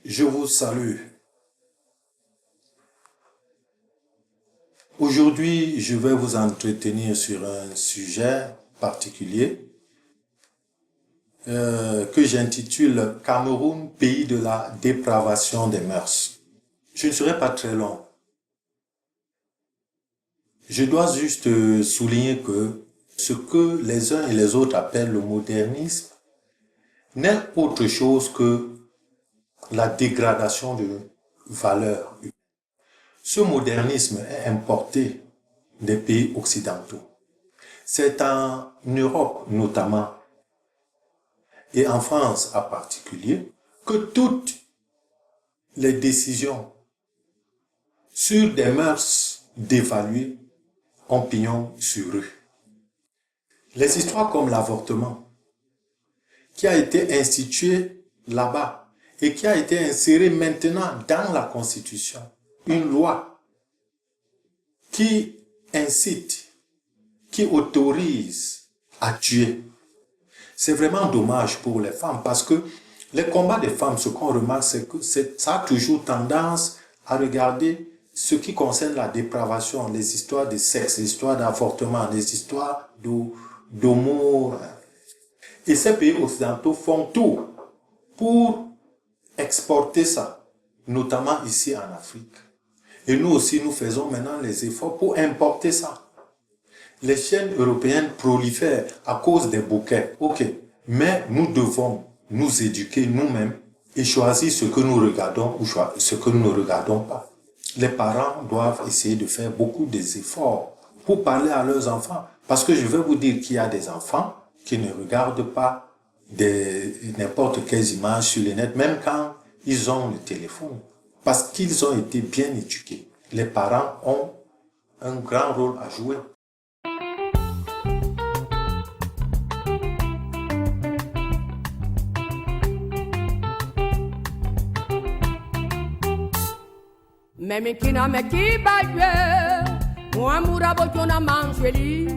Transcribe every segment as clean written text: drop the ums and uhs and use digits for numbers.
Je vous salue. Aujourd'hui, je vais vous entretenir sur un sujet particulier que j'intitule Cameroun, pays de la dépravation des mœurs. Je ne serai pas très long. Je dois juste souligner que ce que les uns et les autres appellent le modernisme n'est autre chose que la dégradation de valeurs. Ce modernisme est importé des pays occidentaux. C'est en Europe notamment et en France en particulier que toutes les décisions sur des mœurs dévaluées ont pignon sur rue. Les histoires comme l'avortement, qui a été institué là-bas et qui a été inséré maintenant dans la Constitution, une loi qui incite, qui autorise à tuer. C'est vraiment dommage pour les femmes parce que les combats des femmes, ce qu'on remarque, c'est que ça a toujours tendance à regarder ce qui concerne la dépravation, les histoires de sexe, les histoires d'avortement, les histoires d'amour. Et ces pays occidentaux font tout pour exporter ça, notamment ici en Afrique. Et nous aussi, nous faisons maintenant les efforts pour importer ça. Les chaînes européennes prolifèrent à cause des bouquets. Ok, mais nous devons nous éduquer nous-mêmes et choisir ce que nous regardons ou ce que nous ne regardons pas. Les parents doivent essayer de faire beaucoup d'efforts pour parler à leurs enfants. Parce que je vais vous dire qu'il y a des enfants qui ne regardent pas n'importe quelles images sur le net, même quand ils ont le téléphone. Parce qu'ils ont été bien éduqués. Les parents ont un grand rôle à jouer. Meme kina me kibajwe, muamura bojona manjeli,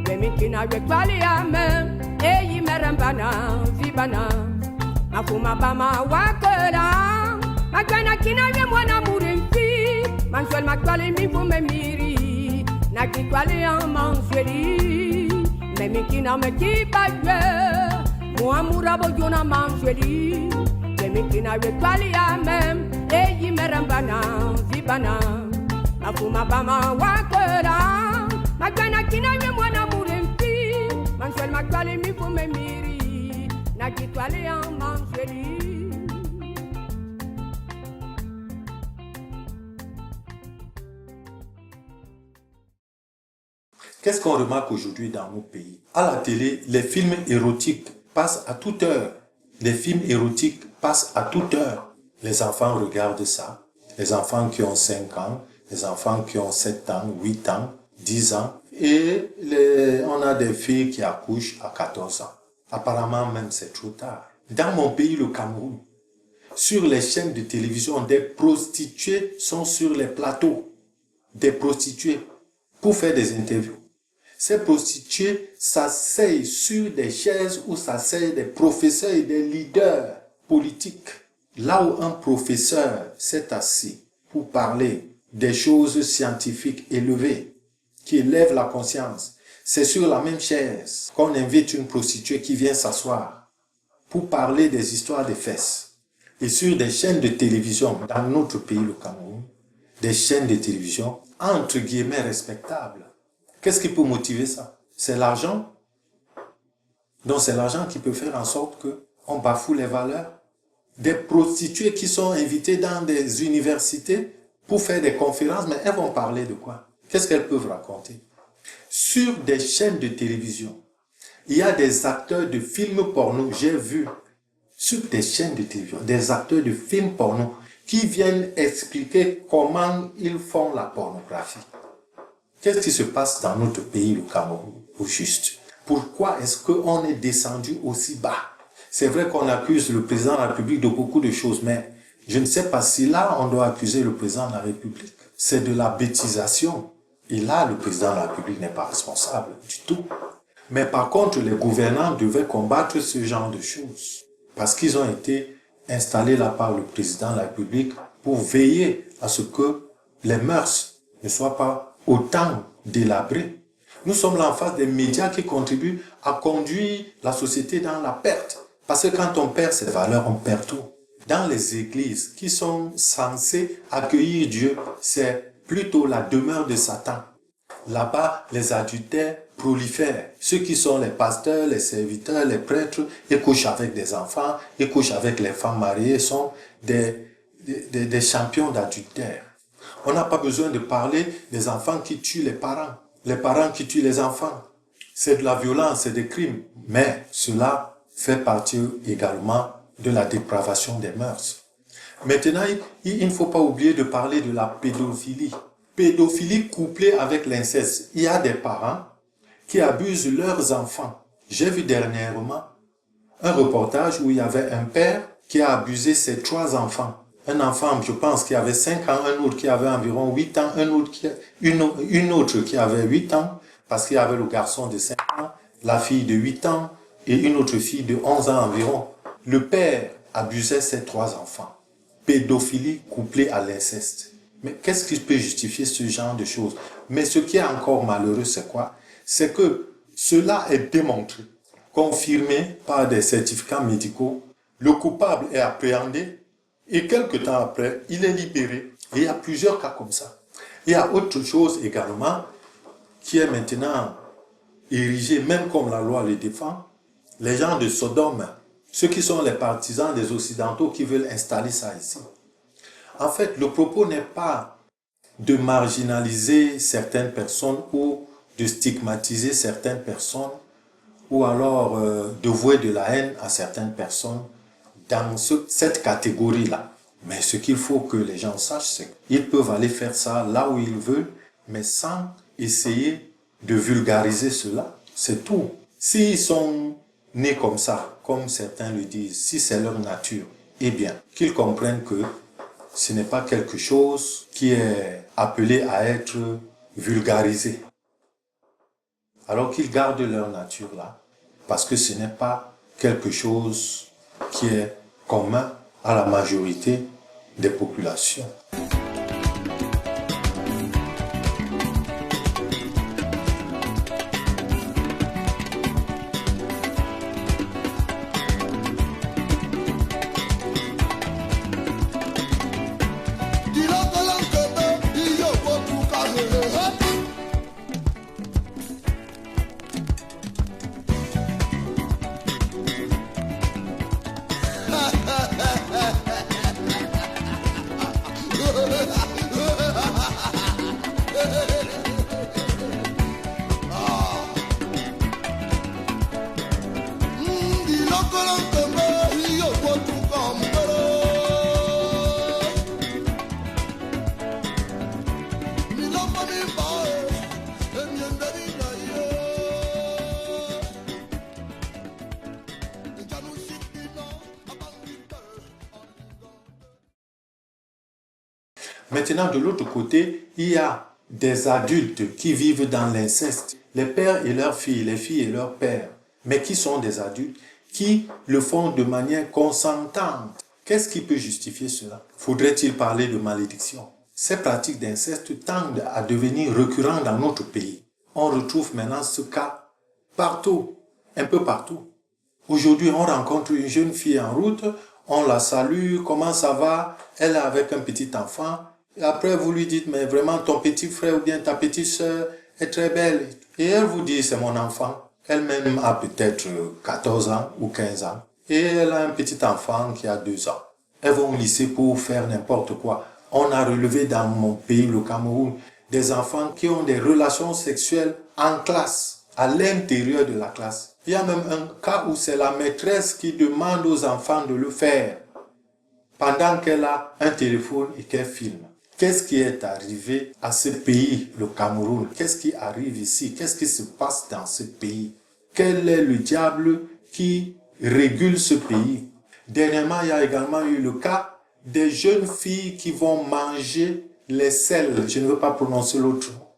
meme kina we kwali ame, eyi merembana vibana, mafuma bama wakera, magwana kina we mwana murimfi, manjwel makwali mi fume miri, na kikwali manjeli, meme kina me kibajwe, muamura bojona manjeli, meme kina we kwali ame. Eyi merambana vibana afuma bama wakora magana kina nye mwana murempi manswel makwale mifume miri na kitwale ya mansweli. Qu'est-ce qu'on remarque aujourd'hui dans nos pays? À la télé, les films érotiques passent à toute heure. Les films érotiques passent à toute heure. Les enfants regardent ça. Les enfants qui ont 5 ans, les enfants qui ont 7 ans, 8 ans, 10 ans. Et on a des filles qui accouchent à 14 ans. Apparemment, même c'est trop tard. Dans mon pays, le Cameroun, sur les chaînes de télévision, des prostituées sont sur les plateaux. Des prostituées pour faire des interviews. Ces prostituées s'asseyent sur des chaises où s'asseyent des professeurs et des leaders politiques. Là où un professeur s'est assis pour parler des choses scientifiques élevées, qui élèvent la conscience, c'est sur la même chaise qu'on invite une prostituée qui vient s'asseoir pour parler des histoires des fesses. Et sur des chaînes de télévision, dans notre pays, le Cameroun, des chaînes de télévision, entre guillemets, respectables. Qu'est-ce qui peut motiver ça? C'est l'argent. Donc c'est l'argent qui peut faire en sorte qu'on bafoue les valeurs. Des prostituées qui sont invitées dans des universités pour faire des conférences, mais elles vont parler de quoi? Qu'est-ce qu'elles peuvent raconter? Sur des chaînes de télévision, il y a des acteurs de films porno, j'ai vu sur des chaînes de télévision, des acteurs de films porno qui viennent expliquer comment ils font la pornographie. Qu'est-ce qui se passe dans notre pays, le Cameroun, au juste? Pourquoi est-ce qu'on est descendu aussi bas? C'est vrai qu'on accuse le président de la République de beaucoup de choses, mais je ne sais pas si là, on doit accuser le président de la République. C'est de la bêtisation. Et là, le président de la République n'est pas responsable du tout. Mais par contre, les gouvernants devaient combattre ce genre de choses. Parce qu'ils ont été installé là par le président de la République pour veiller à ce que les mœurs ne soient pas autant délabrées. Nous sommes là en face des médias qui contribuent à conduire la société dans la perte. Parce que quand on perd ces valeurs, on perd tout. Dans les églises qui sont censées accueillir Dieu, c'est plutôt la demeure de Satan. Là-bas, les adultères prolifèrent. Ceux qui sont les pasteurs, les serviteurs, les prêtres, ils couchent avec des enfants, ils couchent avec les femmes mariées, sont des champions d'adultère. On n'a pas besoin de parler des enfants qui tuent les parents qui tuent les enfants. C'est de la violence, c'est des crimes. Mais cela fait partie également de la dépravation des mœurs. Maintenant, il ne faut pas oublier de parler de la pédophilie. Pédophilie couplée avec l'inceste. Il y a des parents qui abusent leurs enfants. J'ai vu dernièrement un reportage où il y avait un père qui a abusé ses 3 enfants. Un enfant, je pense, qui avait 5 ans, un autre qui avait environ 8 ans, une autre qui avait 8 ans, parce qu'il y avait le garçon de 5 ans, la fille de 8 ans et une autre fille de 11 ans environ. Le père abusait ses 3 enfants. Pédophilie couplée à l'inceste. Mais qu'est-ce qui peut justifier ce genre de choses? Mais ce qui est encore malheureux, c'est quoi? C'est que cela est démontré, confirmé par des certificats médicaux. Le coupable est appréhendé et quelque temps après, il est libéré. Et il y a plusieurs cas comme ça. Il y a autre chose également qui est maintenant érigé, même comme la loi le défend, les gens de Sodome, ceux qui sont les partisans des Occidentaux qui veulent installer ça ici. En fait, le propos n'est pas de marginaliser certaines personnes ou de stigmatiser certaines personnes ou alors de vouer de la haine à certaines personnes dans cette catégorie-là. Mais ce qu'il faut que les gens sachent, c'est qu'ils peuvent aller faire ça là où ils veulent, mais sans essayer de vulgariser cela. C'est tout. S'ils sont nés comme ça, comme certains le disent, si c'est leur nature, eh bien, qu'ils comprennent que ce n'est pas quelque chose qui est appelé à être vulgarisé. Alors qu'ils gardent leur nature là, parce que ce n'est pas quelque chose qui est commun à la majorité des populations. Maintenant, de l'autre côté, il y a des adultes qui vivent dans l'inceste. Les pères et leurs filles, les filles et leurs pères, mais qui sont des adultes, qui le font de manière consentante. Qu'est-ce qui peut justifier cela? Faudrait-il parler de malédiction? Ces pratiques d'inceste tendent à devenir récurrentes dans notre pays. On retrouve maintenant ce cas partout, un peu partout. Aujourd'hui, on rencontre une jeune fille en route, on la salue, comment ça va? Elle est avec un petit enfant. Et après, vous lui dites, mais vraiment, ton petit frère ou bien ta petite sœur est très belle. Et elle vous dit, c'est mon enfant. Elle-même a peut-être 14 ans ou 15 ans. Et elle a un petit enfant qui a 2 ans. Elles vont au lycée pour faire n'importe quoi. On a relevé dans mon pays, le Cameroun, des enfants qui ont des relations sexuelles en classe, à l'intérieur de la classe. Il y a même un cas où c'est la maîtresse qui demande aux enfants de le faire pendant qu'elle a un téléphone et qu'elle filme. Qu'est-ce qui est arrivé à ce pays, le Cameroun? Qu'est-ce qui arrive ici? Qu'est-ce qui se passe dans ce pays? Quel est le diable qui régule ce pays? Dernièrement, il y a également eu le cas des jeunes filles qui vont manger les sels. Je ne veux pas prononcer l'autre mot.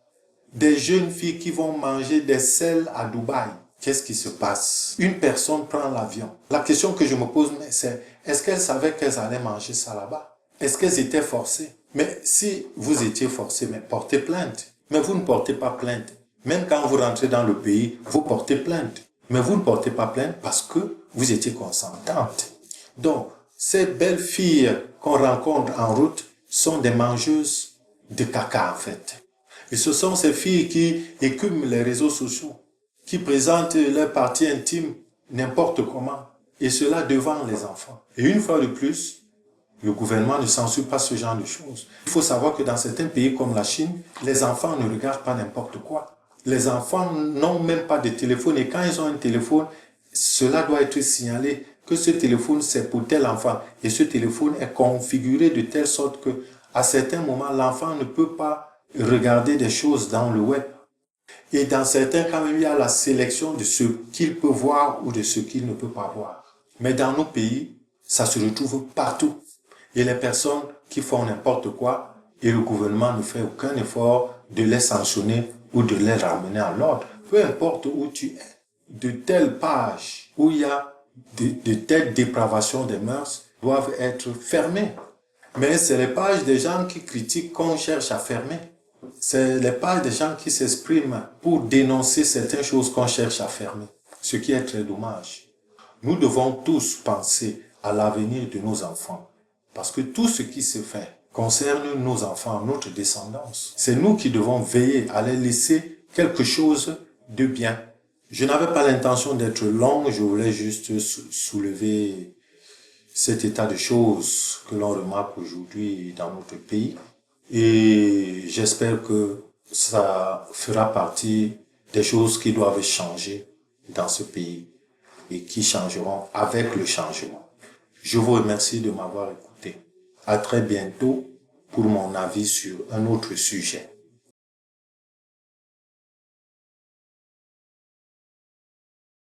Des jeunes filles qui vont manger des sels à Dubaï. qu'est-ce qui se passe? Une personne prend l'avion. La question que je me pose, c'est, est-ce qu'elles savaient qu'elles allaient manger ça là-bas? Est-ce qu'elles étaient forcées? Mais si vous étiez forcés, mais portez plainte. Mais vous ne portez pas plainte. Même quand vous rentrez dans le pays, vous portez plainte. Mais vous ne portez pas plainte parce que vous étiez consentante. Donc, ces belles filles qu'on rencontre en route sont des mangeuses de caca en fait. Et ce sont ces filles qui écument les réseaux sociaux, qui présentent leur partie intime n'importe comment. Et cela devant les enfants. Et une fois de plus, le gouvernement ne censure pas ce genre de choses. Il faut savoir que dans certains pays comme la Chine, les enfants ne regardent pas n'importe quoi. Les enfants n'ont même pas de téléphone et quand ils ont un téléphone, cela doit être signalé que ce téléphone c'est pour tel enfant. Et ce téléphone est configuré de telle sorte que à certains moments, l'enfant ne peut pas regarder des choses dans le web. Et dans certains cas, il y a la sélection de ce qu'il peut voir ou de ce qu'il ne peut pas voir. Mais dans nos pays, ça se retrouve partout. Et les personnes qui font n'importe quoi, et le gouvernement ne fait aucun effort de les sanctionner ou de les ramener à l'ordre. Peu importe où tu es, de telles pages où il y a de telles dépravations des mœurs doivent être fermées. Mais c'est les pages des gens qui critiquent qu'on cherche à fermer. C'est les pages des gens qui s'expriment pour dénoncer certaines choses qu'on cherche à fermer. Ce qui est très dommage. Nous devons tous penser à l'avenir de nos enfants. Parce que tout ce qui se fait concerne nos enfants, notre descendance. C'est nous qui devons veiller à les laisser quelque chose de bien. Je n'avais pas l'intention d'être long, je voulais juste soulever cet état de choses que l'on remarque aujourd'hui dans notre pays. Et j'espère que ça fera partie des choses qui doivent changer dans ce pays et qui changeront avec le changement. Je vous remercie de m'avoir écouté. À très bientôt pour mon avis sur un autre sujet.